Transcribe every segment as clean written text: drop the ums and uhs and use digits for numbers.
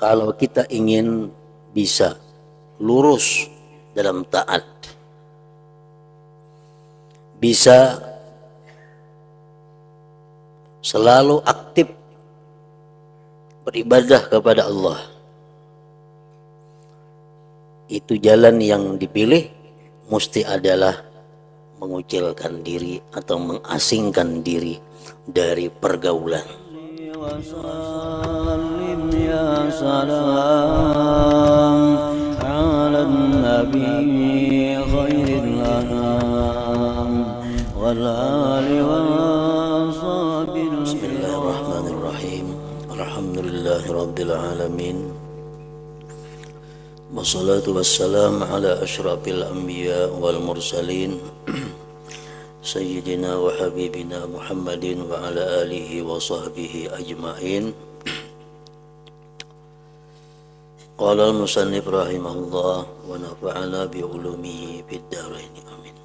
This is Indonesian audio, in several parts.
kalau kita ingin bisa lurus dalam taat, bisa selalu aktif beribadah kepada Allah, itu jalan yang dipilih mesti adalah mengucilkan diri atau mengasingkan diri dari pergaulan. Ya salam ala nabi khairil anam wal ali wa sahbihi. Bismillahirrahmanirrahim. Alhamdulillahirabbil alamin. Wassalatu wassalamu ala asyrafil anbiya wal mursalin Sayyidina wa habibina Muhammadin wa ala alihi wa sahbihi ajma'in. Qala al-musannif rahimahullah wa nafa'ana bi ulumihi fid dharain amin.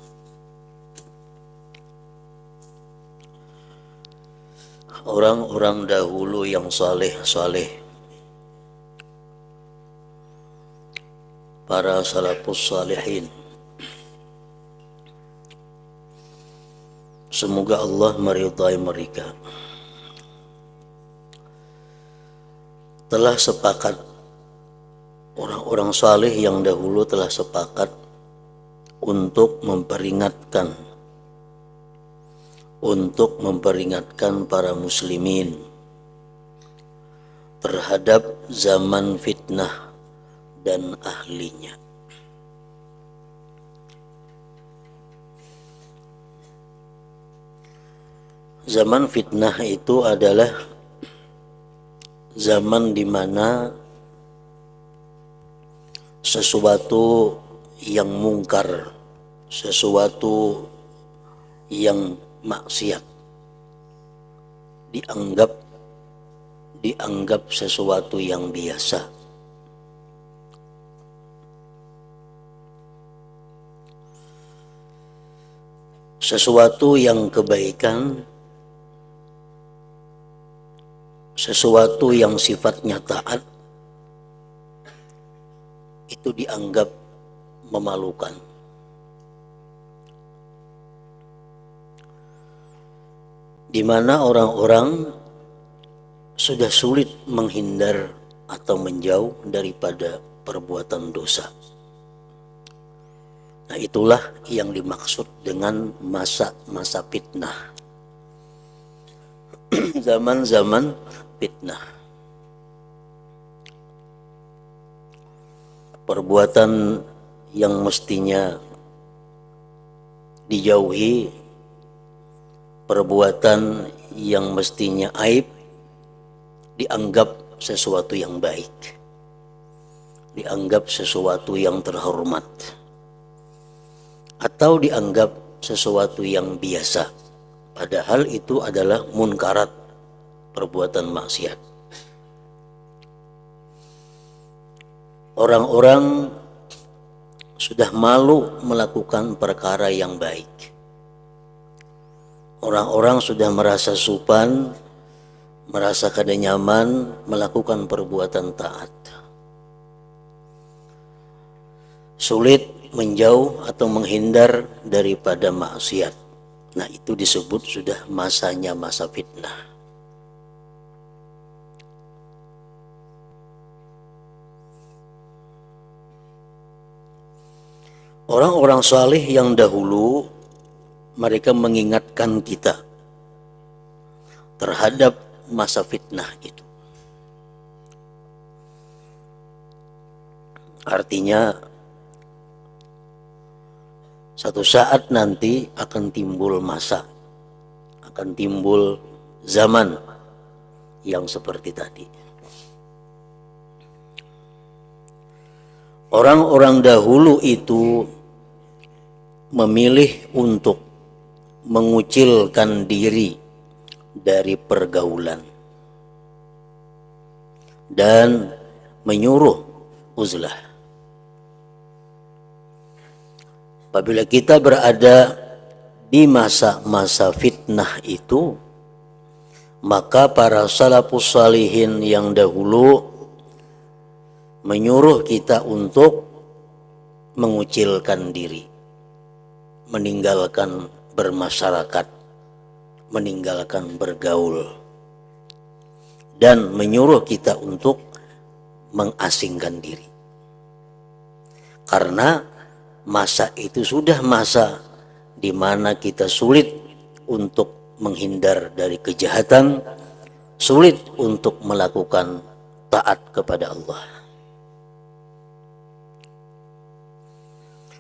Orang-orang dahulu yang saleh-saleh, para salafus salihin, semoga Allah meridai mereka, telah sepakat, orang-orang saleh yang dahulu telah sepakat untuk memperingatkan para muslimin terhadap zaman fitnah dan ahlinya. Zaman fitnah itu adalah zaman di mana sesuatu yang mungkar, sesuatu yang maksiat dianggap sesuatu yang biasa. Sesuatu yang kebaikan, sesuatu yang sifatnya taat, itu dianggap memalukan. Di mana orang-orang sudah sulit menghindar atau menjauh daripada perbuatan dosa. Nah, itulah yang dimaksud dengan masa-masa fitnah. Zaman-zaman fitnah. Perbuatan yang mestinya dijauhi, perbuatan yang mestinya aib, dianggap sesuatu yang baik, dianggap sesuatu yang terhormat, atau dianggap sesuatu yang biasa, padahal itu adalah munkarat, perbuatan maksiat. Orang-orang sudah malu melakukan perkara yang baik. Orang-orang sudah merasa supan, merasa kada nyaman melakukan perbuatan taat. Sulit menjauh atau menghindar daripada maksiat. Nah, itu disebut sudah masanya masa fitnah. Orang-orang saleh yang dahulu, mereka mengingatkan kita terhadap masa fitnah itu. Artinya, satu saat nanti akan timbul masa, akan timbul zaman yang seperti tadi. Orang-orang dahulu itu memilih untuk mengucilkan diri dari pergaulan dan menyuruh uzlah. Apabila kita berada di masa-masa fitnah itu, maka para salafus salihin yang dahulu menyuruh kita untuk mengucilkan diri, meninggalkan bermasyarakat, meninggalkan bergaul, dan menyuruh kita untuk mengasingkan diri. Karena masa itu sudah masa di mana kita sulit untuk menghindar dari kejahatan, sulit untuk melakukan taat kepada Allah.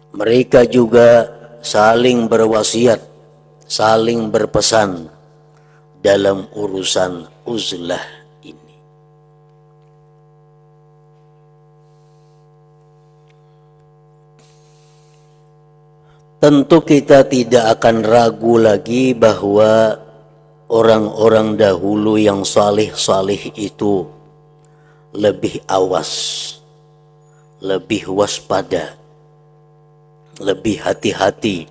Mereka juga saling berwasiat, saling berpesan dalam urusan uzlah ini. Tentu kita tidak akan ragu lagi bahwa orang-orang dahulu yang salih-salih itu lebih awas, lebih waspada, lebih hati-hati,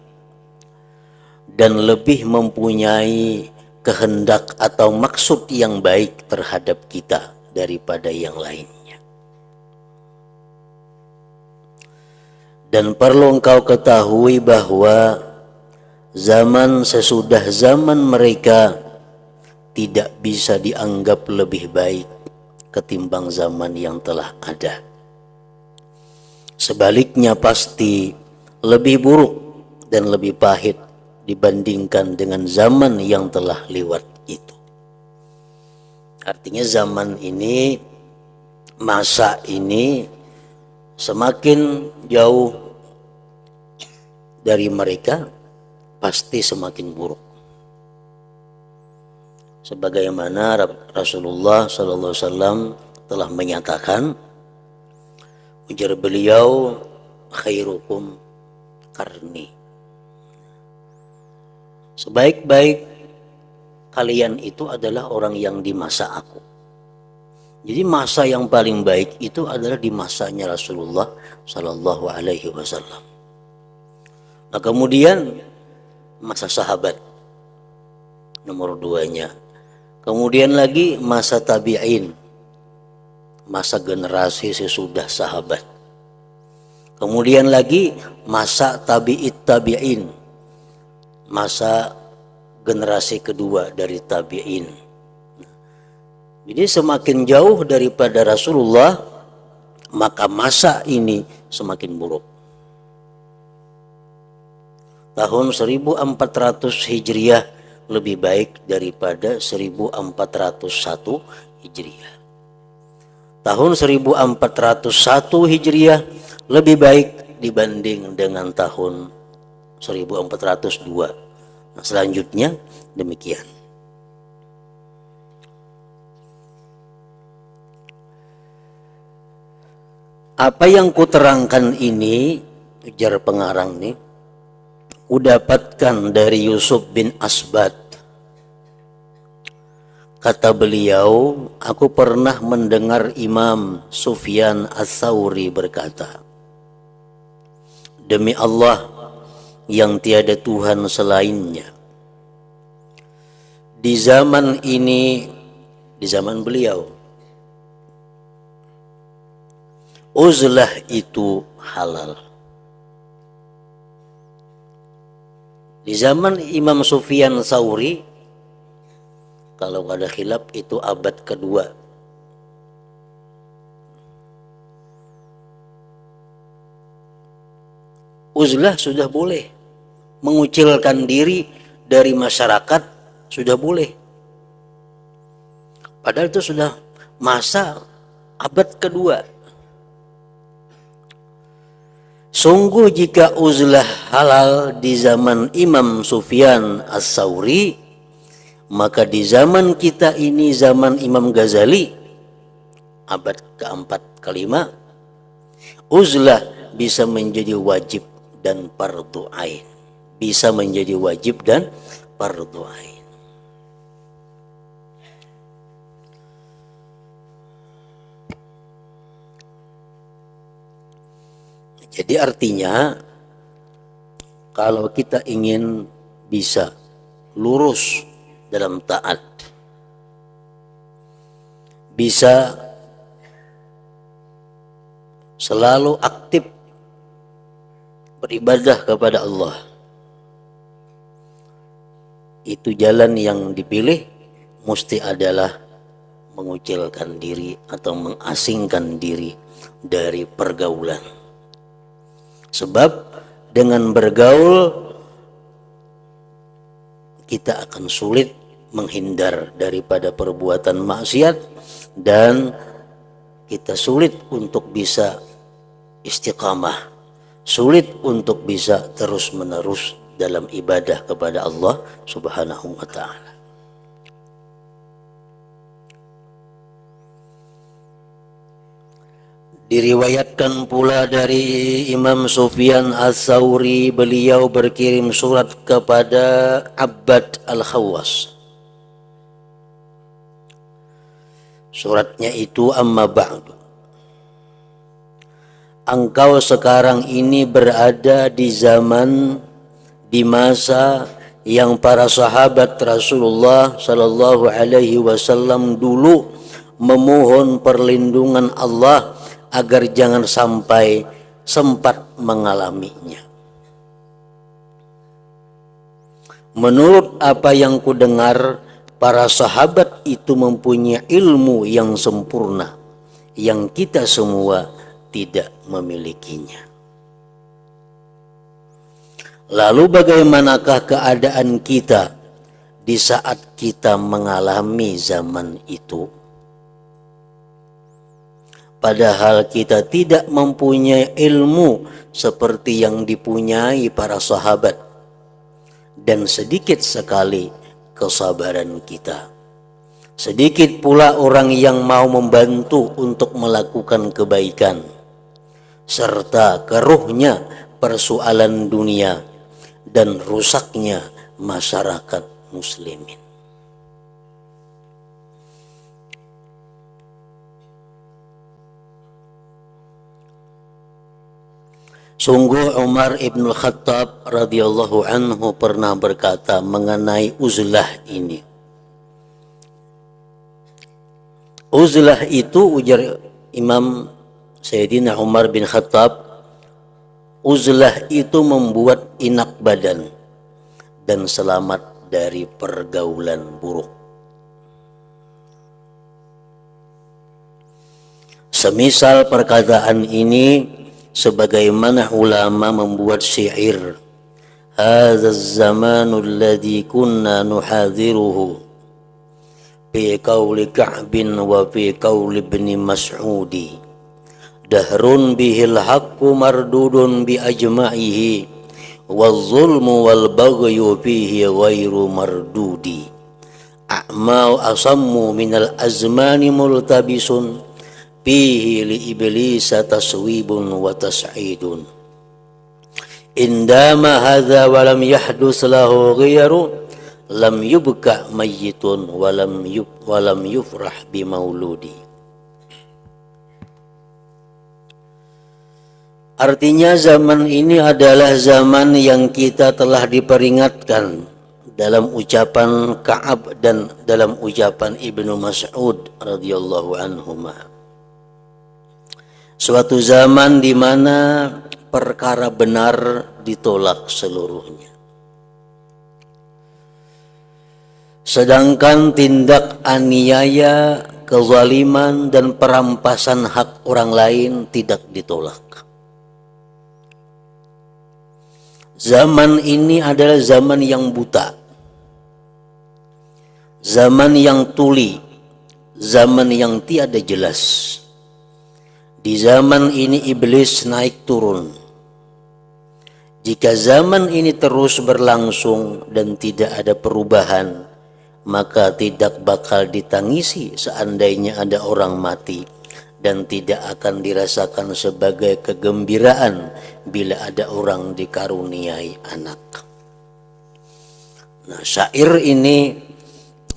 dan lebih mempunyai kehendak atau maksud yang baik terhadap kita daripada yang lainnya. Dan perlu engkau ketahui bahwa zaman sesudah zaman mereka tidak bisa dianggap lebih baik ketimbang zaman yang telah ada. Sebaliknya pasti lebih buruk dan lebih pahit dibandingkan dengan zaman yang telah lewat itu. Artinya zaman ini, masa ini semakin jauh dari mereka, pasti semakin buruk. Sebagaimana Rasulullah SAW telah menyatakan, ujar beliau, khairukum karni. Sebaik-baik kalian itu adalah orang yang di masa aku. Jadi masa yang paling baik itu adalah di masanya Rasulullah Sallallahu Alaihi Wasallam. Nah kemudian masa sahabat nomor 2-nya. Kemudian lagi masa tabi'in, masa generasi sesudah sahabat. Kemudian lagi masa tabi'it tabi'in, masa generasi kedua dari tabi'in. Jadi semakin jauh daripada Rasulullah, maka masa ini semakin buruk. Tahun 1400 Hijriah lebih baik daripada 1401 Hijriah. Tahun 1401 Hijriah lebih baik dibanding dengan tahun 1402. Nah, selanjutnya demikian. Apa yang kuterangkan ini, ujar pengarang nih, kudapatkan dari Yusuf bin Asbad. Kata beliau, aku pernah mendengar Imam Sufyan Ats-Tsauri berkata, demi Allah yang tiada Tuhan selainnya, di zaman ini, di zaman beliau, uzlah itu halal. Di zaman Imam Sufyan Tsauri, kalau ada khilaf itu abad kedua. Uzlah sudah boleh. Mengucilkan diri dari masyarakat sudah boleh. Padahal itu sudah masa abad kedua. Sungguh jika uzlah halal di zaman Imam Sufyan Ats-Tsauri, maka di zaman kita ini, zaman Imam Ghazali, abad keempat kelima, uzlah bisa menjadi wajib dan fardhu ain. Bisa menjadi wajib dan fardhu ain. Jadi artinya kalau kita ingin bisa lurus dalam taat, bisa selalu aktif beribadah kepada Allah. Itu jalan yang dipilih mesti adalah mengucilkan diri atau mengasingkan diri dari pergaulan. Sebab dengan bergaul kita akan sulit menghindar daripada perbuatan maksiat dan kita sulit untuk bisa istiqamah, sulit untuk bisa terus-menerus dalam ibadah kepada Allah Subhanahu wa taala. Diriwayatkan pula dari Imam Sufyan Ats-Tsauri, beliau berkirim surat kepada Abbad Al-Khawwas. Suratnya itu, amma ba'du. Engkau sekarang ini berada di zaman, di masa yang para sahabat Rasulullah Sallallahu Alaihi Wasallam dulu memohon perlindungan Allah agar jangan sampai sempat mengalaminya. Menurut apa yang kudengar, para sahabat itu mempunyai ilmu yang sempurna yang kita semua tidak memilikinya. Lalu bagaimanakah keadaan kita di saat kita mengalami zaman itu? Padahal kita tidak mempunyai ilmu seperti yang dipunyai para sahabat, dan sedikit sekali kesabaran kita. Sedikit pula orang yang mau membantu untuk melakukan kebaikan, serta keruhnya persoalan dunia dan rusaknya masyarakat muslimin. Sungguh Umar ibn Khattab radhiyallahu anhu pernah berkata mengenai uzlah ini. Uzlah itu, ujar Imam Sayyidina Umar bin Khattab, uzlah itu membuat inak badan dan selamat dari pergaulan buruk. Semisal perkataan ini, sebagaimana ulama membuat syair, hadza az-zamanu alladhi kunna nuhadhiruhu fi qawli Ka'bin wa fi qawli Ibn Mas'udi, dahrun bihil haqqu mardudun bi ajma'ihi wal-zulmu wal-baghyu fihi ghairu mardudi, a'mau asammu minal azmani multabisun fihi li iblisa taswibun wa tas'idun, indama hadha wa lam yahdus lahu ghiyaru lam yubka mayyitun wa lam yufrah bi mauludi. Artinya zaman ini adalah zaman yang kita telah diperingatkan dalam ucapan Ka'ab dan dalam ucapan Ibnu Mas'ud radhiyallahu anhuma. Suatu zaman di mana perkara benar ditolak seluruhnya. Sedangkan tindak aniaya, kezaliman dan perampasan hak orang lain tidak ditolak. Zaman ini adalah zaman yang buta, zaman yang tuli, zaman yang tiada jelas. Di zaman ini iblis naik turun. Jika zaman ini terus berlangsung dan tidak ada perubahan, maka tidak bakal ditangisi seandainya ada orang mati, dan tidak akan dirasakan sebagai kegembiraan bila ada orang dikaruniai anak. Nah, syair ini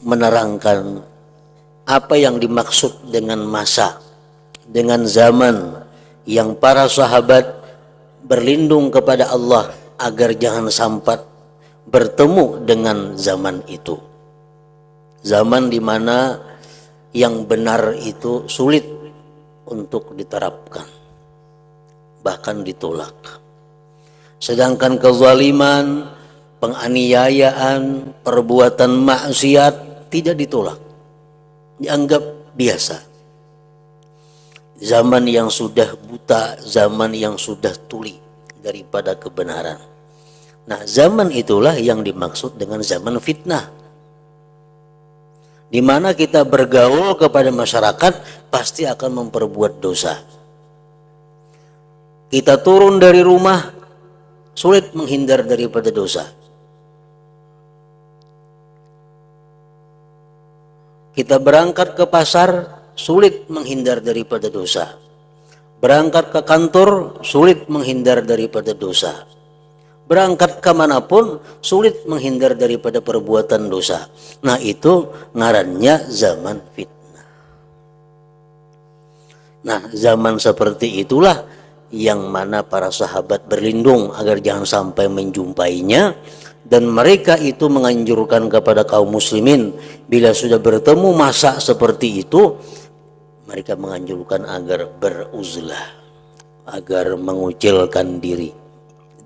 menerangkan apa yang dimaksud dengan masa, dengan zaman yang para sahabat berlindung kepada Allah agar jangan sampai bertemu dengan zaman itu. Zaman di mana yang benar itu sulit untuk diterapkan. bahkan ditolak. Sedangkan kezaliman, penganiayaan, perbuatan maksiat tidak ditolak, dianggap biasa. Zaman yang sudah buta, zaman yang sudah tuli daripada kebenaran. Nah, zaman itulah yang dimaksud dengan zaman fitnah, di mana kita bergaul kepada masyarakat pasti akan memperbuat dosa. Kita turun dari rumah, sulit menghindar daripada dosa. Kita berangkat ke pasar, sulit menghindar daripada dosa. Berangkat ke kantor, sulit menghindar daripada dosa. Berangkat kemanapun, sulit menghindar daripada perbuatan dosa. Nah, itu ngarannya zaman fitnah. Nah, zaman seperti itulah yang mana para sahabat berlindung agar jangan sampai menjumpainya. Dan mereka itu menganjurkan kepada kaum muslimin, bila sudah bertemu masa seperti itu, mereka menganjurkan agar beruzlah, agar mengucilkan diri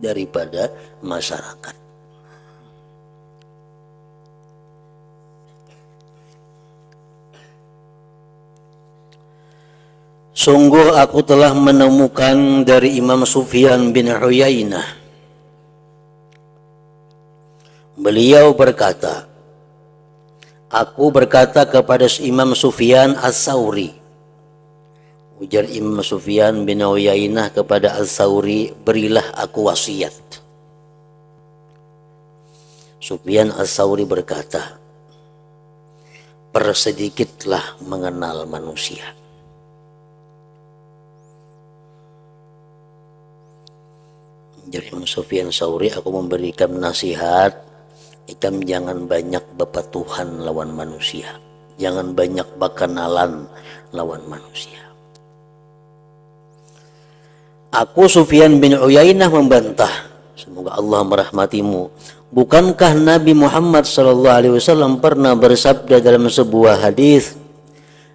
daripada masyarakat. Sungguh aku telah menemukan dari Imam Sufyan bin Uyainah, beliau berkata, aku berkata kepada Imam Sufyan As-Sauri. Ujar Imam Sufyan bin Uyainah kepada As-Sauri, berilah aku wasiat. Sufyan As-Sauri berkata, persedikitlah mengenal manusia. Jadi Imam Sufyan As-Sauri, aku memberikan nasihat, ikam jangan banyak bepatuhan lawan manusia, jangan banyak berkenalan lawan manusia. Aku Sufyan bin Uyainah membantah, semoga Allah merahmatimu, bukankah Nabi Muhammad SAW pernah bersabda dalam sebuah hadis,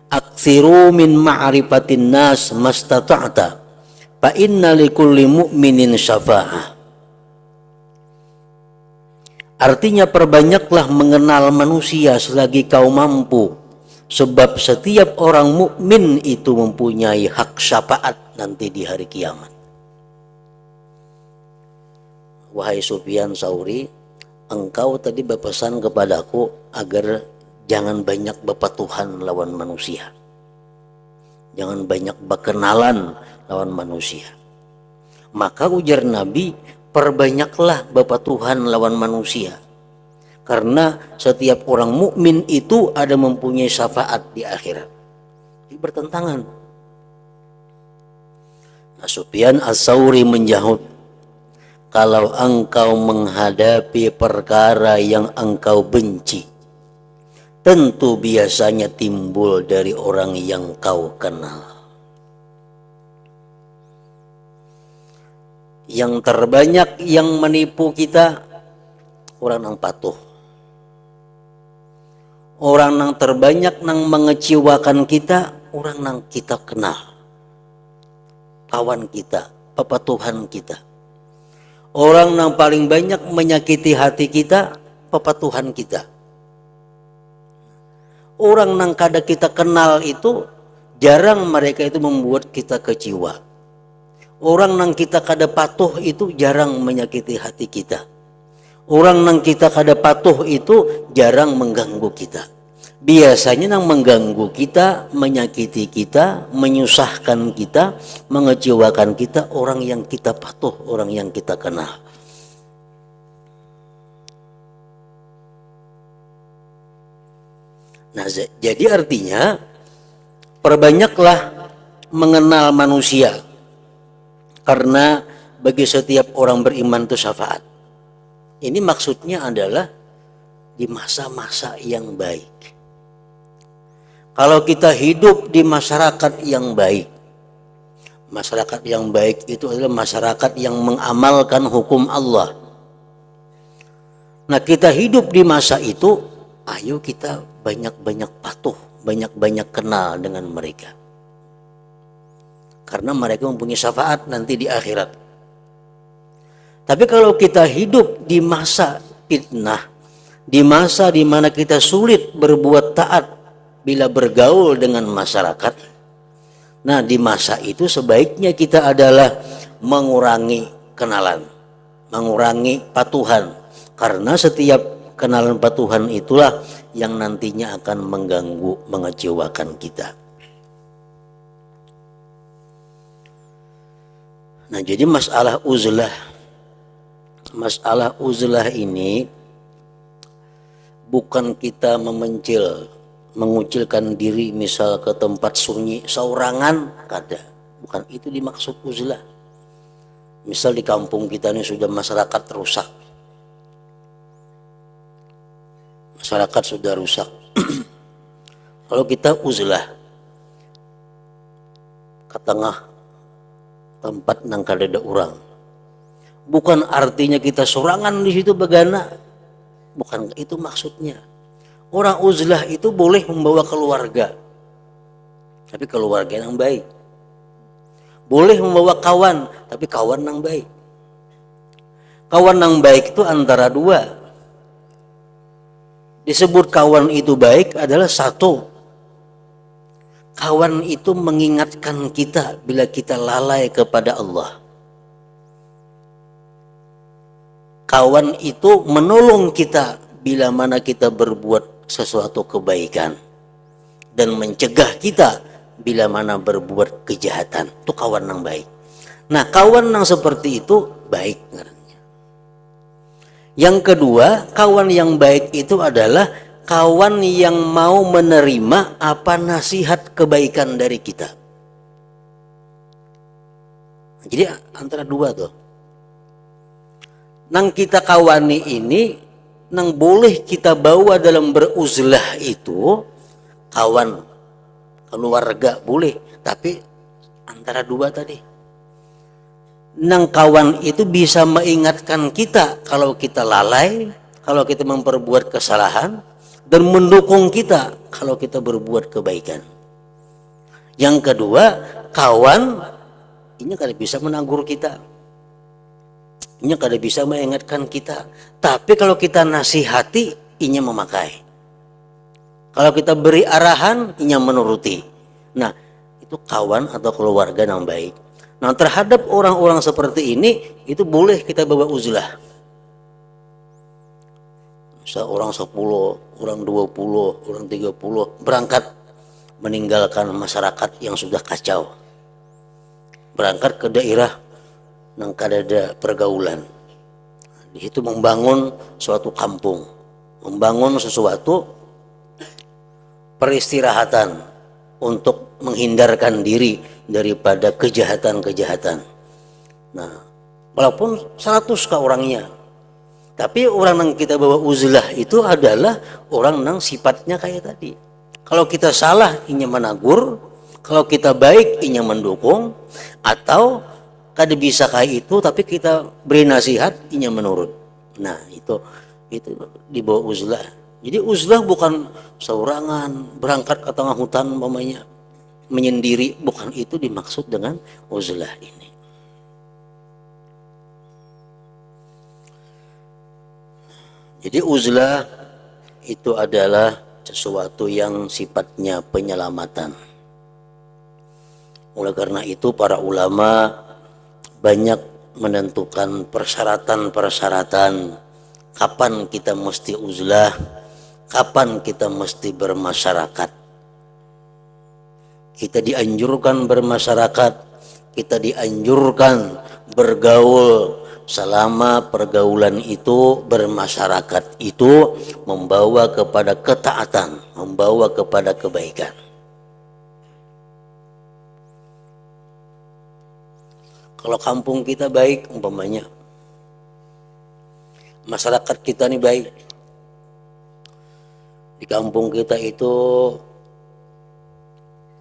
aksiru min ma'rifatin nas mastata'ta fa inna likulli mu'minin syafa'ah. Artinya, perbanyaklah mengenal manusia selagi kau mampu, sebab setiap orang mukmin itu mempunyai hak syafaat nanti di hari kiamat. Wahai Sufyan Sauri, engkau tadi berpesan kepadaku agar jangan banyak bepatuhan lawan manusia, jangan banyak berkenalan lawan manusia. Maka ujar Nabi, perbanyaklah bepatuhan lawan manusia, karena setiap orang mukmin itu ada mempunyai syafaat di akhirat. Ini bertentangan. Nah, Sufyan As-Sauri menjawab, kalau engkau menghadapi perkara yang engkau benci, tentu biasanya timbul dari orang yang kau kenal. Yang terbanyak yang menipu kita orang yang patuh. Orang yang terbanyak yang mengecewakan kita orang yang kita kenal, kawan kita, pepatuhan kita. Orang yang paling banyak menyakiti hati kita, pepatuhan kita. Orang yang kada kita kenal itu jarang mereka itu membuat kita kecewa. Orang yang kita kada patuh itu jarang menyakiti hati kita. Orang yang kita kada patuh itu jarang mengganggu kita. Biasanya yang mengganggu kita, menyakiti kita, menyusahkan kita, mengecewakan kita orang yang kita patuh, orang yang kita kenal. Nah, jadi artinya perbanyaklah mengenal manusia, karena bagi setiap orang beriman itu syafaat. Ini maksudnya adalah di masa-masa yang baik. Kalau kita hidup di masyarakat yang baik, masyarakat yang baik itu adalah masyarakat yang mengamalkan hukum Allah. Nah, kita hidup di masa itu, ayo kita banyak-banyak patuh, banyak-banyak kenal dengan mereka. karena mereka mempunyai syafaat nanti di akhirat. Tapi kalau kita hidup di masa fitnah, di masa di mana kita sulit berbuat taat bila bergaul dengan masyarakat, nah di masa itu sebaiknya kita adalah mengurangi kenalan, mengurangi patuhan, karena setiap kenalan patuhan itulah yang nantinya akan mengganggu, mengecewakan kita. Nah jadi masalah uzlah ini bukan kita mengucilkan diri misal ke tempat sunyi saurangan, kada, bukan itu dimaksud uzlah. Misal di kampung kita ini sudah masyarakat rusak, kalau kita uzlah ke tengah tempat nang kadada orang, bukan artinya kita sorangan di situ begana, bukan itu maksudnya. Orang uzlah itu boleh membawa keluarga, tapi keluarga yang baik. Boleh membawa kawan, tapi kawan yang baik. Kawan yang baik itu antara dua. Disebut kawan itu baik adalah satu, kawan itu mengingatkan kita bila kita lalai kepada Allah. Kawan itu menolong kita bila mana kita berbuat sesuatu kebaikan dan mencegah kita bila mana berbuat kejahatan. Itu kawan yang baik. Nah, kawan yang seperti itu baik. Yang kedua, kawan yang baik itu adalah kawan yang mau menerima apa nasihat kebaikan dari kita. Jadi antara dua tuh. Nang kita kawani ini, nang boleh kita bawa dalam beruzlah itu kawan, keluarga boleh, tapi antara dua tadi. Nang kawan itu bisa mengingatkan kita kalau kita lalai, kalau kita memperbuat kesalahan, dan mendukung kita kalau kita berbuat kebaikan. Yang kedua, kawan ini kada bisa menegur kita, ini kada bisa mengingatkan kita, tapi kalau kita nasihati, inya memakai. Kalau kita beri arahan, inya menuruti. Nah, itu kawan atau keluarga yang baik. Nah, terhadap orang-orang seperti ini, itu boleh kita bawa uzlah. Misal orang 10, orang 20, orang 30 berangkat meninggalkan masyarakat yang sudah kacau. Berangkat ke daerah yang kadada pergaulan. Di situ membangun suatu kampung, membangun sesuatu peristirahatan untuk menghindarkan diri daripada kejahatan-kejahatan. Nah, walaupun 100 ke orangnya, tapi orang yang kita bawa uzlah itu adalah orang yang sifatnya kayak tadi. Kalau kita salah, inya menegur. Kalau kita baik, inya mendukung. Atau kada bisa kayak itu, tapi kita beri nasihat, inya menurut. Nah, itu dibawa uzlah. Jadi uzlah bukan saurangan berangkat ke tengah hutan umpamanya menyendiri, bukan itu dimaksud dengan uzlah ini. Jadi uzlah itu adalah sesuatu yang sifatnya penyelamatan. Oleh karena itu para ulama banyak menentukan persyaratan-persyaratan kapan kita mesti uzlah, kapan kita mesti bermasyarakat. Kita dianjurkan bermasyarakat, kita dianjurkan bergaul selama pergaulan itu, bermasyarakat itu membawa kepada ketaatan, membawa kepada kebaikan. Kalau kampung kita baik umpamanya, masyarakat kita ini baik, di kampung kita itu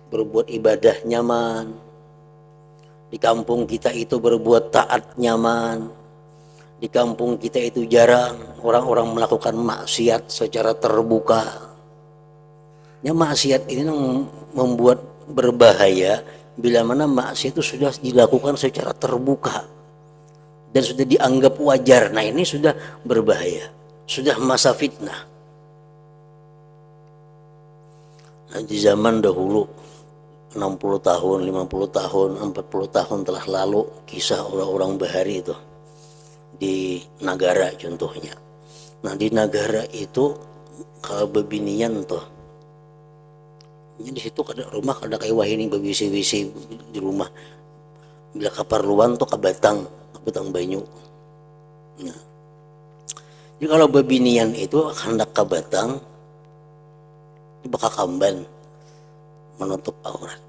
berbuat ibadah nyaman, di kampung kita itu berbuat taat nyaman, di kampung kita itu jarang orang-orang melakukan maksiat secara terbuka. Ya, maksiat ini membuat berbahaya bila mana maksiat itu sudah dilakukan secara terbuka dan sudah dianggap wajar. Nah ini sudah berbahaya, sudah masa fitnah. Nah, di zaman dahulu 60 tahun, 50 tahun, 40 tahun telah lalu, kisah orang-orang Bahari itu di Nagara contohnya. Nah di Nagara itu kalau bebinian tuh, di situ ada rumah, ada kayak wahini bewisi-wisi di rumah. Bila kaparluan tuh kabatang banyu. Nah, jadi kalau bebinian itu hendak kabatang, bakal kamban menutup aurat.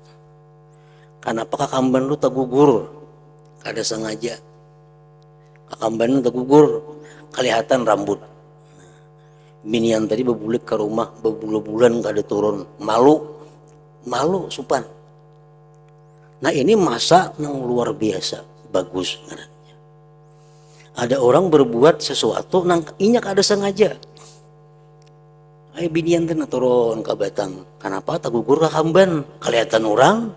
Karena apa kakamban lu tagugur, kada sengaja. Kakamban lu tagugur, kelihatan rambut. Binian tadi bebulik ke rumah, bebulan-bulan kada turun, malu supan. Nah ini masa yang luar biasa, bagus. Ada orang berbuat sesuatu nang inya kada sengaja. Binian teh turun ke batang. Kenapa tagugur kakamban? Kelihatan orang,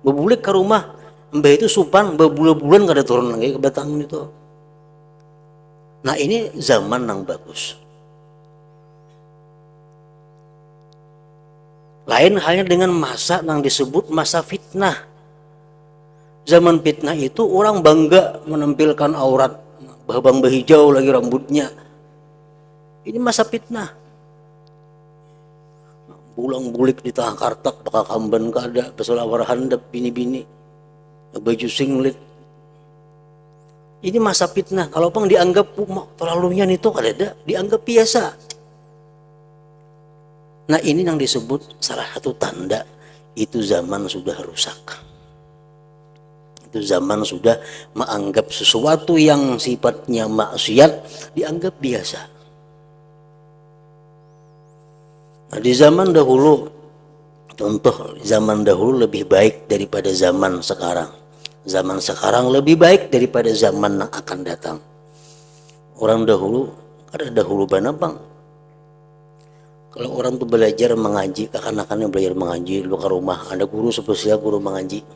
bebulik ke rumah, mbah itu supan, bebulan-bulan kada turun lagi ke batang itu. Nah ini zaman yang bagus. Lain halnya dengan masa yang disebut masa fitnah. Zaman fitnah itu orang bangga menampilkan aurat, babang hijau lagi rambutnya. Ini masa fitnah. Pulang bulik di tengah kartak, bakal kamban kada, pesulawar handap bini-bini, baju singlet. Ini masa fitnah. Kalau pang dianggap terlaluan itu kada ada, dianggap biasa. Nah ini yang disebut salah satu tanda itu zaman sudah rusak. Itu zaman sudah menganggap sesuatu yang sifatnya maksiat dianggap biasa. Nah, di zaman dahulu, contoh zaman dahulu lebih baik daripada zaman sekarang. Zaman sekarang lebih baik daripada zaman yang akan datang. Orang dahulu, ada dahulu bana bang. Kalau orang tuh belajar mengaji, akan-akannya belajar mengaji, lu ke rumah, ada guru spesial guru mengaji.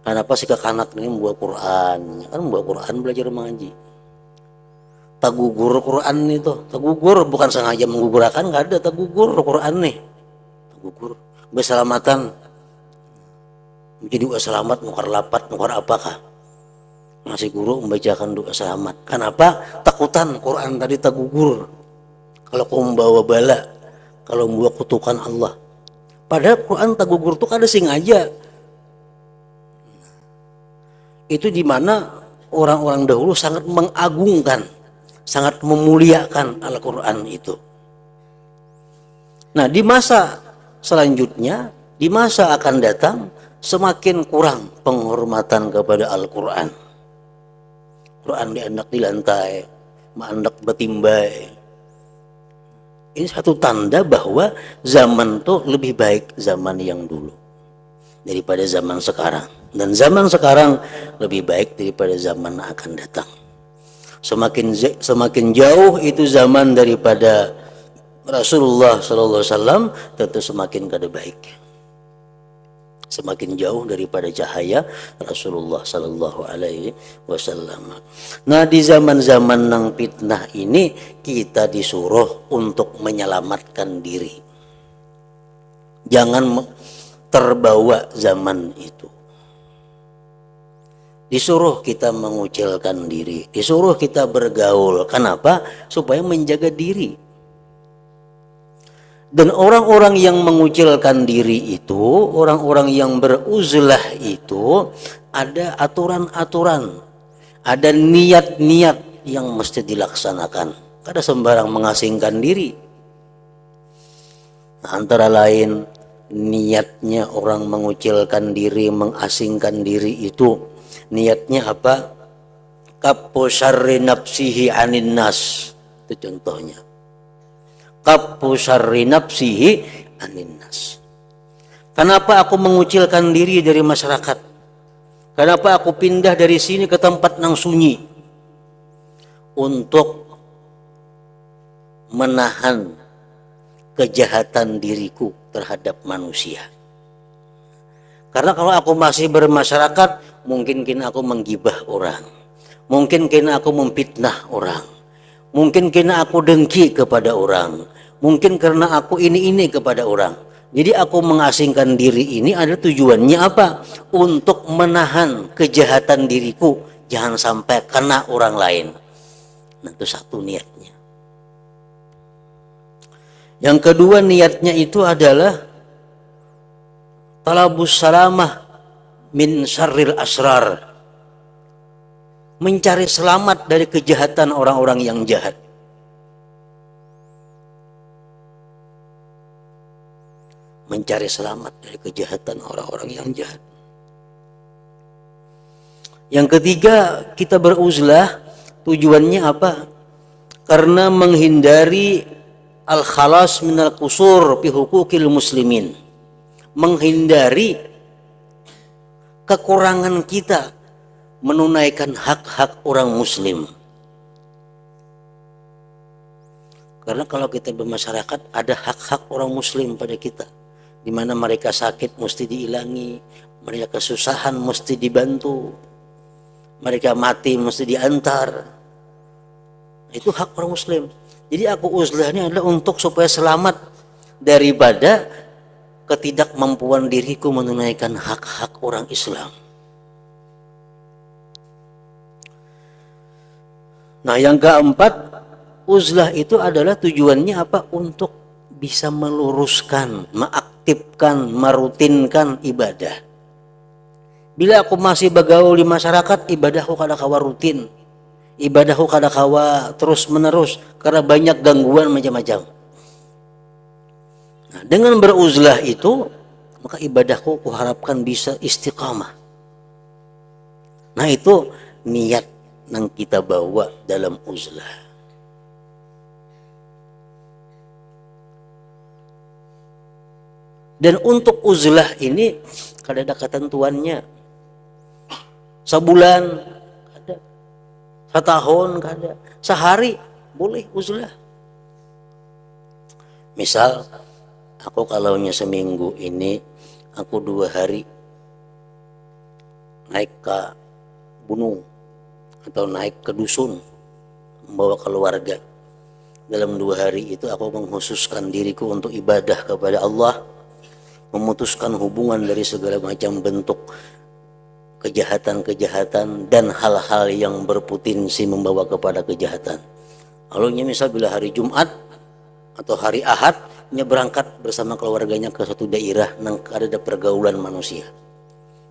Kenapa sih kekanak ini membuat Quran? Kan membuat Quran belajar mengaji. Tagugur Quran itu, tagugur bukan sengaja menggugurkan, nggak ada tagugur Quran nih, tagugur berselamatan, menjadi doa selamat, nukar lapat, nukar apakah, masih guru membacakan doa selamat. Kenapa? Takutan Quran tadi tagugur, kalau kau membawa bala, kalau membawa kutukan Allah. Padahal Quran tagugur tuh kada sengaja. Itu dimana orang-orang dahulu sangat mengagungkan, sangat memuliakan Al-Quran itu. Nah di masa selanjutnya, di masa akan datang, semakin kurang penghormatan kepada Al-Quran. Quran diandak di lantai, maandak betimbai. Ini satu tanda bahwa zaman itu lebih baik zaman yang dulu daripada zaman sekarang. Dan zaman sekarang lebih baik daripada zaman yang akan datang. Semakin jauh itu zaman daripada Rasulullah SAW, tentu semakin kada baik. Semakin jauh daripada cahaya Rasulullah SAW. Nah di zaman-zaman nang fitnah ini kita disuruh untuk menyelamatkan diri. Jangan terbawa zaman itu. Disuruh kita mengucilkan diri, disuruh kita bergaul. Kenapa? Supaya menjaga diri. Dan orang-orang yang mengucilkan diri itu, orang-orang yang beruzlah itu, ada aturan-aturan, ada niat-niat yang mesti dilaksanakan. Kada sembarang mengasingkan diri. Nah, antara lain niatnya orang mengucilkan diri, mengasingkan diri itu, niatnya apa? Kapu syarri nafsihi anin nas. Itu contohnya. Kapu syarri nafsihi anin nas. Kenapa aku mengucilkan diri dari masyarakat? Kenapa aku pindah dari sini ke tempat yang sunyi? Untuk menahan kejahatan diriku terhadap manusia. Karena kalau aku masih bermasyarakat, mungkin kini aku menggibah orang, mungkin kini aku memfitnah orang, mungkin kini aku dengki kepada orang, mungkin karena aku ini kepada orang. Jadi aku mengasingkan diri ini ada tujuannya apa? Untuk menahan kejahatan diriku jangan sampai kena orang lain. Nah, itu satu niatnya. Yang kedua niatnya itu adalah talabus salamah min syarril asrar, mencari selamat dari kejahatan orang-orang yang jahat. Mencari selamat dari kejahatan orang-orang yang jahat. Yang ketiga, kita beruzlah tujuannya apa? Karena menghindari al-khalas minal qusur fi huquqil muslimin. Menghindari kekurangan kita menunaikan hak-hak orang muslim. Karena kalau kita bermasyarakat ada hak-hak orang muslim pada kita, di mana mereka sakit mesti diilangi, mereka kesusahan mesti dibantu, mereka mati mesti diantar. Itu hak orang muslim. Jadi aku uzlahnya adalah untuk supaya selamat daripada ketidakmampuan diriku menunaikan hak-hak orang Islam. Nah, yang keempat, uzlah itu adalah tujuannya apa? Untuk bisa meluruskan, mengaktifkan, merutinkan ibadah. Bila aku masih bergaul di masyarakat, ibadahku kadang-kala rutin, ibadahku kadang-kala terus menerus karena banyak gangguan macam-macam. Nah, dengan beruzlah itu, maka ibadahku kuharapkan bisa istiqamah. Nah, itu niat yang kita bawa dalam uzlah. Dan untuk uzlah ini kada ada ketentuannya. Sebulan kada, setahun kada, sehari boleh uzlah. Misal aku kalaunya seminggu ini aku 2 hari naik ke gunung atau naik ke dusun membawa keluarga. Dalam 2 hari itu aku mengkhususkan diriku untuk ibadah kepada Allah, memutuskan hubungan dari segala macam bentuk kejahatan-kejahatan dan hal-hal yang berpotensi membawa kepada kejahatan. Lalu misal bila hari Jumat atau hari Ahad berangkat bersama keluarganya ke satu daerah yang ada pergaulan manusia.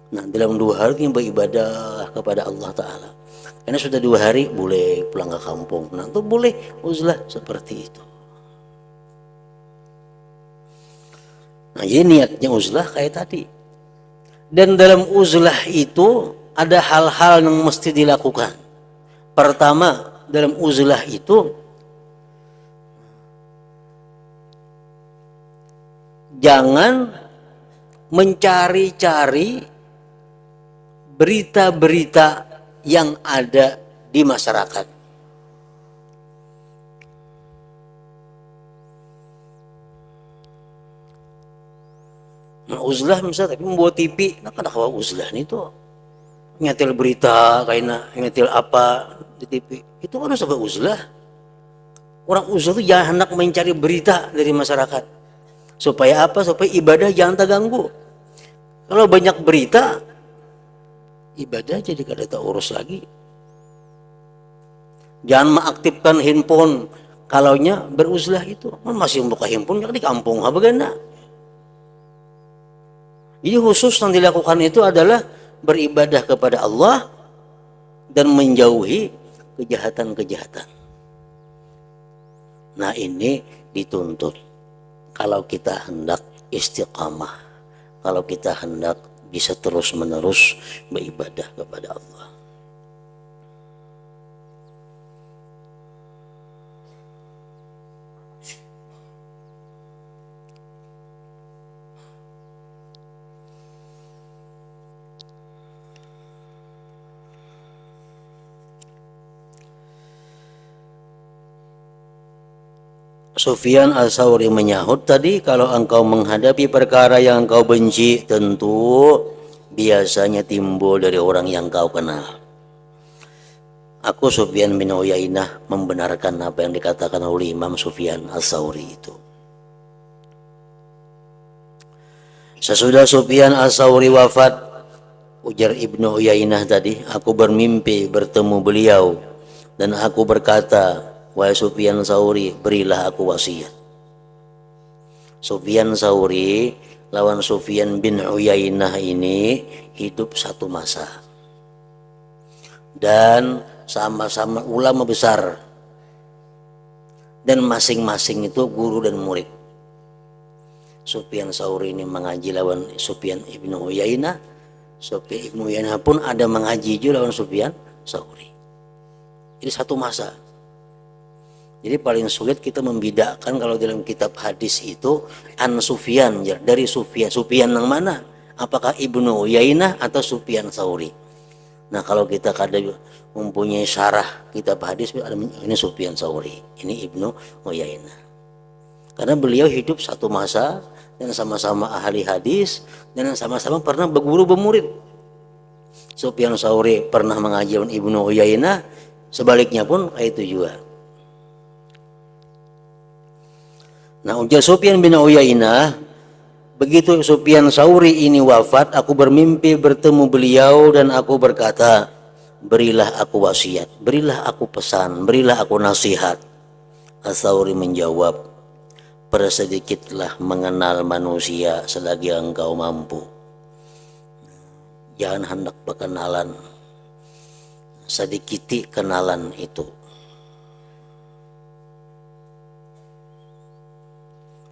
Nah, dalam 2 hari ini beribadah kepada Allah Ta'ala. Karena sudah 2 hari boleh pulang ke kampung. Nah, itu boleh uzlah seperti itu. Nah, jadi niatnya uzlah kayak tadi. Dan dalam uzlah itu ada hal-hal yang mesti dilakukan. Pertama, dalam uzlah itu jangan mencari-cari berita-berita yang ada di masyarakat. Nah, uzlah misalnya tapi membawa TV, nah kada kawa uzlah nih tuh. Nyetel berita kayak nyetel apa di TV. Itu kan harus uzlah. Orang uzlah itu jangan hendak mencari berita dari masyarakat. Supaya apa? Supaya ibadah jangan terganggu. Kalau banyak berita, ibadah jadi kada terurus lagi. Jangan mengaktifkan handphone. Kalaunya beruzlah itu, masih membuka handphone di kampung, apa ganda? Jadi khusus yang dilakukan itu adalah beribadah kepada Allah dan menjauhi kejahatan-kejahatan. Nah, ini dituntut kalau kita hendak istiqamah, kalau kita hendak bisa terus-menerus beribadah kepada Allah. Sufyan Ats-Tsauri menyahut tadi, kalau engkau menghadapi perkara yang engkau benci, tentu biasanya timbul dari orang yang kau kenal. Aku Sufyan bin Uyainah membenarkan apa yang dikatakan oleh Imam Sufyan Ats-Tsauri itu. Sesudah Sufyan Ats-Tsauri wafat, ujar Ibnu Uyainah tadi, aku bermimpi bertemu beliau dan aku berkata, wahai Sufyan Tsauri, berilah aku wasiat. Sufyan Tsauri lawan Sufyan bin Uyainah ini hidup satu masa dan sama-sama ulama besar, dan masing-masing itu guru dan murid. Sufyan Tsauri ini mengaji lawan Sufyan ibnu Uyainah, Sufyan ibnu Uyainah pun ada mengaji juga lawan Sufyan Tsauri. Jadi satu masa. Jadi paling sulit kita membedakan kalau dalam kitab hadis itu an Sufyan, dari Sufyan. Sufyan yang mana? Apakah Ibnu Uyainah atau Sufyan Tsauri? Nah, kalau kita kadang mempunyai syarah kitab hadis, ini Sufyan Tsauri, ini Ibnu Uyainah. Karena beliau hidup satu masa dan sama-sama ahli hadis dan sama-sama pernah berguru bermurid. Sufyan Tsauri pernah mengaji dengan Ibnu Uyainah, sebaliknya pun itu juga. Nah, ujar Sufyan bin Uyainah, begitu Sufyan Tsauri ini wafat, aku bermimpi bertemu beliau dan aku berkata, berilah aku wasiat, berilah aku pesan, berilah aku nasihat. Ats-Tsauri menjawab, persedikitlah mengenal manusia selagi engkau mampu. Jangan hendak berkenalan, sedikiti kenalan itu.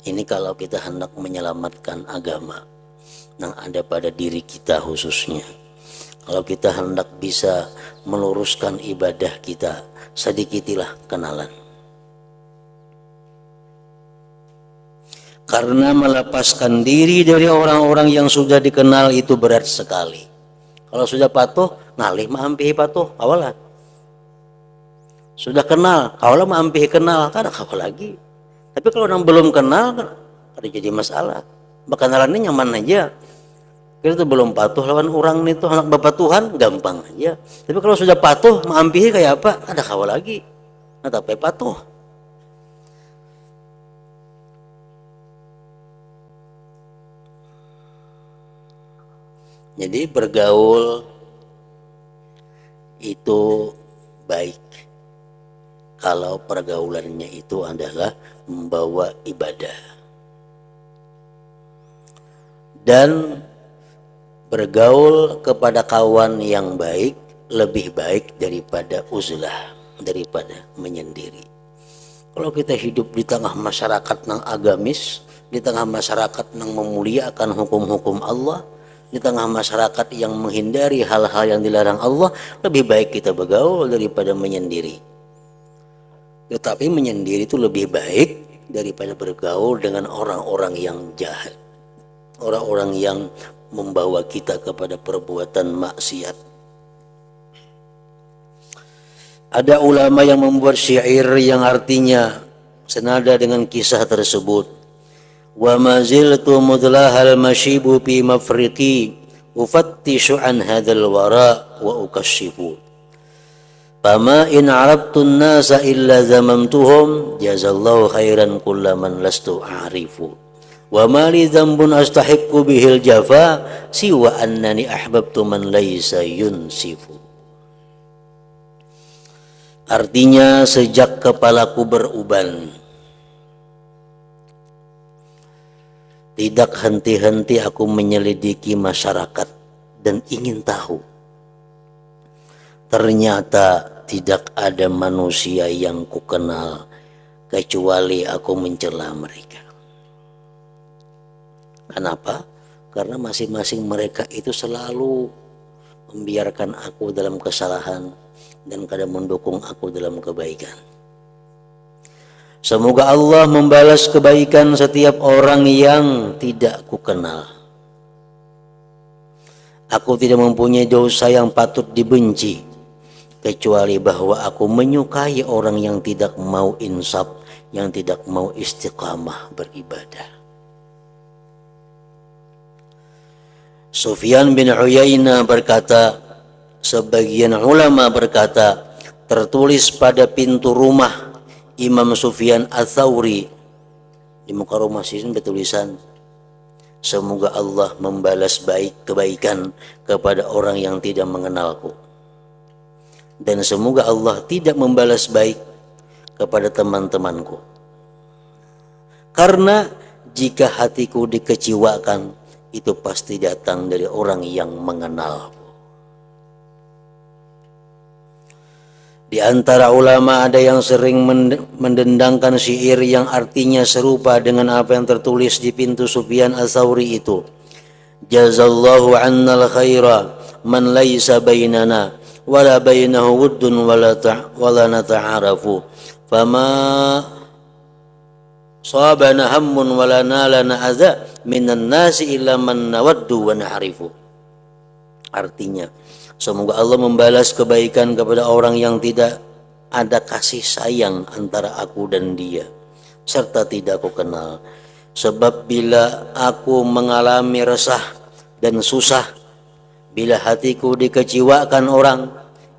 Ini kalau kita hendak menyelamatkan agama yang ada pada diri kita khususnya. Kalau kita hendak bisa meluruskan ibadah kita, sedikitilah kenalan. Karena melepaskan diri dari orang-orang yang sudah dikenal itu berat sekali. Kalau sudah patuh, ngalih maampihi patuh, awalah. Sudah kenal, awalah maampihi kenal, kan awal lagi. Tapi kalau orang belum kenal, kan ada jadi masalah. Berkenalannya nyaman aja. Kita tuh belum patuh lawan orang itu, anak bapak Tuhan, gampang aja. Tapi kalau sudah patuh, maampihi kayak apa? Ada kawal lagi. Nah, tapi patuh. Jadi bergaul itu baik kalau pergaulannya itu adalah membawa ibadah, dan bergaul kepada kawan yang baik lebih baik daripada uzlah, daripada menyendiri. Kalau kita hidup di tengah masyarakat yang agamis, di tengah masyarakat yang memuliakan hukum-hukum Allah, di tengah masyarakat yang menghindari hal-hal yang dilarang Allah, lebih baik kita bergaul daripada menyendiri. Tetapi menyendiri itu lebih baik daripada bergaul dengan orang-orang yang jahat, orang-orang yang membawa kita kepada perbuatan maksiat. Ada ulama yang membuat syair yang artinya senada dengan kisah tersebut. Wa ma ziltu mudlahal mashibu fi mafriqi ufattishu an hadzal wara wa ukashifu. Fama in arabtun nasa illa zamamtuhum jazallahu khairan kullaman lastu a'rifu. Wa ma li dzambun astahiqqu bihil jafa siwa annani ahbabtu man laysa yunsifu. Artinya, sejak kepalaku beruban, tidak henti-henti aku menyelidiki masyarakat dan ingin tahu. Ternyata tidak ada manusia yang kukenal kecuali aku mencela mereka. Kenapa? Karena masing-masing mereka itu selalu membiarkan aku dalam kesalahan dan kadang mendukung aku dalam kebaikan. Semoga Allah membalas kebaikan setiap orang yang tidak kukenal. Aku tidak mempunyai dosa yang patut dibenci, kecuali bahwa aku menyukai orang yang tidak mau insaf, yang tidak mau istiqamah beribadah. Sufyan bin Uyainah berkata, sebagian ulama berkata, tertulis pada pintu rumah Imam Sufyan Ats-Tsauri, di muka rumah sini bertulisan, semoga Allah membalas kebaikan kepada orang yang tidak mengenalku, dan semoga Allah tidak membalas baik kepada teman-temanku, karena jika hatiku dikecewakan, itu pasti datang dari orang yang mengenalku. Di antara ulama ada yang sering mendendangkan syair yang artinya serupa dengan apa yang tertulis di pintu Sufyan Ats-Tsauri itu. Jazallahu 'annal khaira man laisa bainana wala bainahu wuddun wala nata'arafu. Fama sabana hammun wala nalana adza minan nasi illa man nawaddu wa na'rifu. Artinya, semoga Allah membalas kebaikan kepada orang yang tidak ada kasih sayang antara aku dan dia, serta tidak aku kenal. Sebab bila aku mengalami resah dan susah, bila hatiku dikecewakan orang,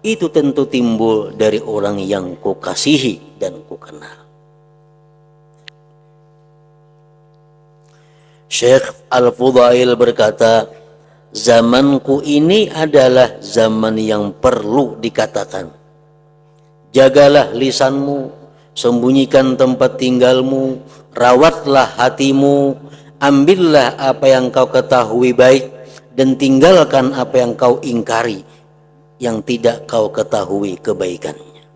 itu tentu timbul dari orang yang kukasihi dan kukenal. Syekh Al-Fudail berkata, zamanku ini adalah zaman yang perlu dikatakan. Jagalah lisanmu, sembunyikan tempat tinggalmu, rawatlah hatimu, ambillah apa yang kau ketahui baik, dan tinggalkan apa yang kau ingkari, yang tidak kau ketahui kebaikannya.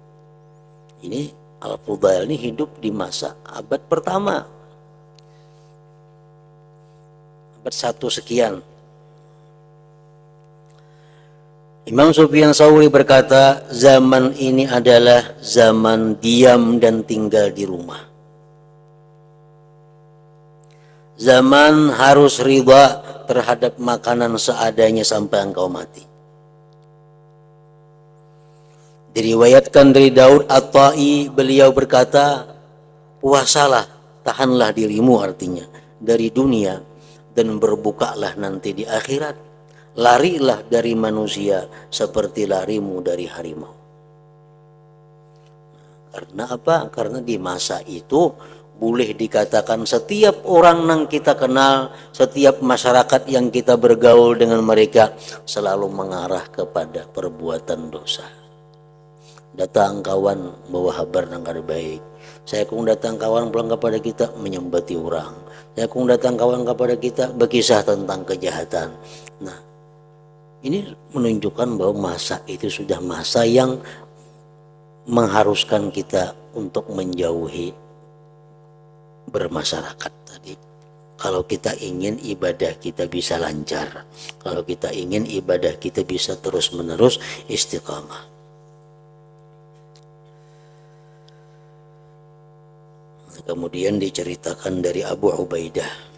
Ini Al-Fudail ini hidup di masa abad pertama, abad 1 sekian. Imam Sufyan Ats-Tsauri berkata, zaman ini adalah zaman diam dan tinggal di rumah. Zaman harus ridha terhadap makanan seadanya sampai engkau mati. Diriwayatkan dari Daud At-Tai, beliau berkata, puasalah, tahanlah dirimu, artinya, dari dunia, dan berbukalah nanti di akhirat. Larilah dari manusia seperti larimu dari harimau. Karena apa? Karena di masa itu boleh dikatakan setiap orang yang kita kenal, setiap masyarakat yang kita bergaul dengan mereka selalu mengarah kepada perbuatan dosa. Datang kawan bawa kabar yang kada baik. Saya kung datang kawan pulang kepada kita menyembati orang. Saya kung datang kawan kepada kita berkisah tentang kejahatan. Nah, ini menunjukkan bahwa masa itu sudah masa yang mengharuskan kita untuk menjauhi bermasyarakat tadi. Kalau kita ingin ibadah kita bisa lancar, kalau kita ingin ibadah kita bisa terus-menerus istiqamah. Kemudian diceritakan dari Abu Ubaidah,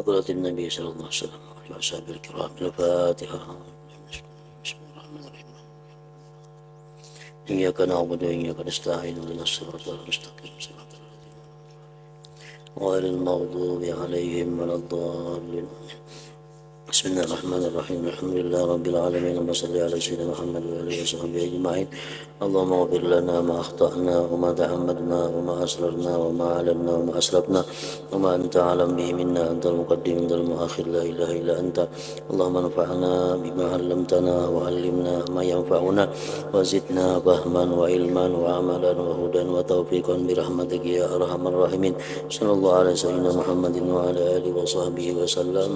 حضرة النبي صلى الله عليه وسلم وعلى وصحبه الكرام. الفاتحة. بسم الله الرحمن الرحيم. إياك نعبد وإياك نستعين اهدنا الصراط المستقيم صراط الذين غير المغضوب عليهم ولا الضالين. بسم الله الرحمن الرحيم. الحمد لله رب العالمين، اللهم صل على سيدنا محمد وآله وصحبه أجمعين. اللهم اغفر لنا ما أخطأنا وما تعمدنا وما أسررنا وما أعلنا وما أسرفنا وما أنت أعلم به منا، أنت المقدم أنت المؤخر، لا إله إلا أنت. اللهم انفعنا بما علمتنا وعلمنا ما ينفعنا وزدنا فهما وعلما وعملا وهدى وتوفيقا برحمتك يا أرحم الراحمين. صلى الله على سيدنا محمد وعلى آله وصحبه وسلم.